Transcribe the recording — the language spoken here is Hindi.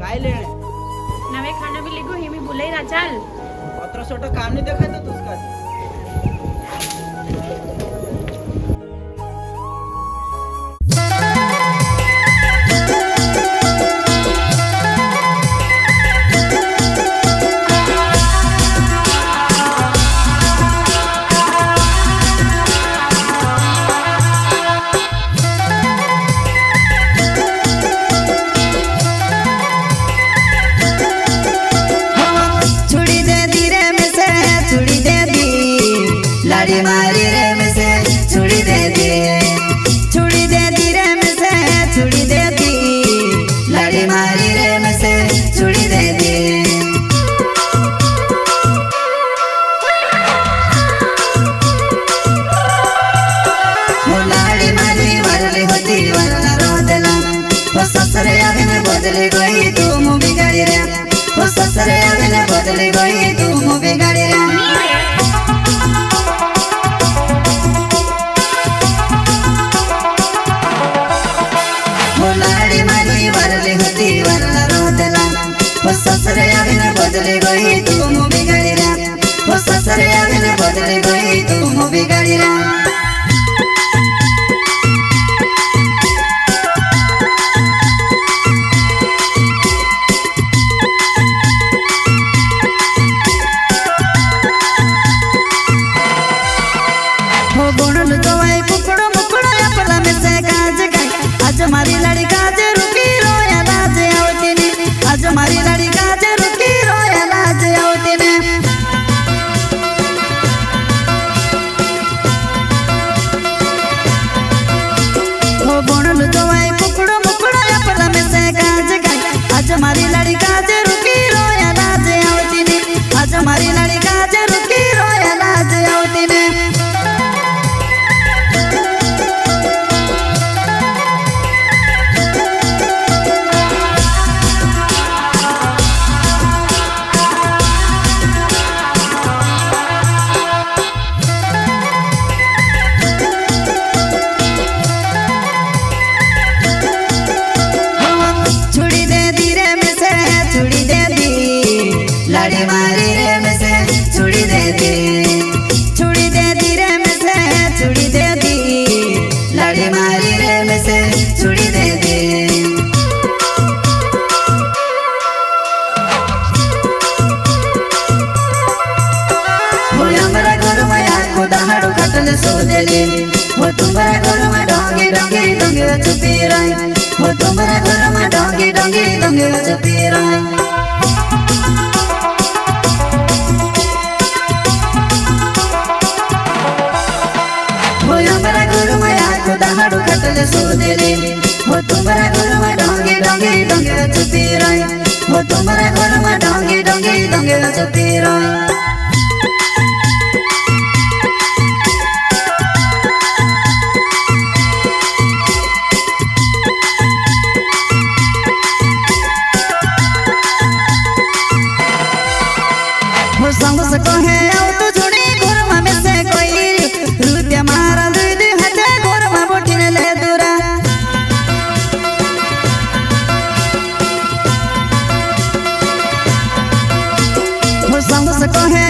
काय लेणे नवे खाना भी लिखो ही मी बोले ना चल पत्र छोटं काम नाही देखायचं तुझका लाड़ी मारी रे मुझसे छुड़ी दे दी रे मुझसे छुड़ी दे दी लाड़ी मारी रे मुझसे छुड़ी दे दी वो लाड़ी मारी वरली होती वरना रोदला वो ससुरे आवे ने बदले गई तू मुँह बिगाड़ी रे वो ससुरे आवे ने बदले गई तू मुँह बिगाड़ी रे वो ससुरे आवे ने बदले गई तू मुँह बिगाड़ी रे वो ससुरे आवे ने बदले गई तू मुँह बिगाड़ी रे हो बोनल तो आई कुकड़ो मुकड़ो अपना में से काज गई आज हमारी लड़ी काज रुकी रोया लाज आवती ने आज हमारी लड़ी काज रुकी रोया लाज आवती ने हो बोनल तो आई कुकड़ो मुकड़ो अपना में से काज गई आज हमारी लड़ी काज रुकी रोया लाज आवती ने आज हमारी लड़ी काज रुकी रोया लाज आवती ने लाड़ी मारी रे मुझसे छुड़ी दे दी रे मुझसे छुड़ी दे दी लाड़ी मारी रे मुझसे छुड़ी दे दी वो हमारा घर में आको दहाड़ो कटल सो दे दी वो तुम्हारा घर में डोंगे डोंगे डोंगे छुपी रही वो तुम्हारा घर में डोंगे डोंगे डोंगे छुपी रही दहाड़ो कटल सो दे रे वो तुम्हारा घर में डोंगे डोंगे डोंगे छुपी रही वो तुम्हारा घर में डोंगे डोंगे डोंगे छुपी रही वो संग से कहे आओ तो जुड़ी घर में से कोई रुपया मारा दे दे हटे घर में बोटिन ले दूरा वो संग से कहे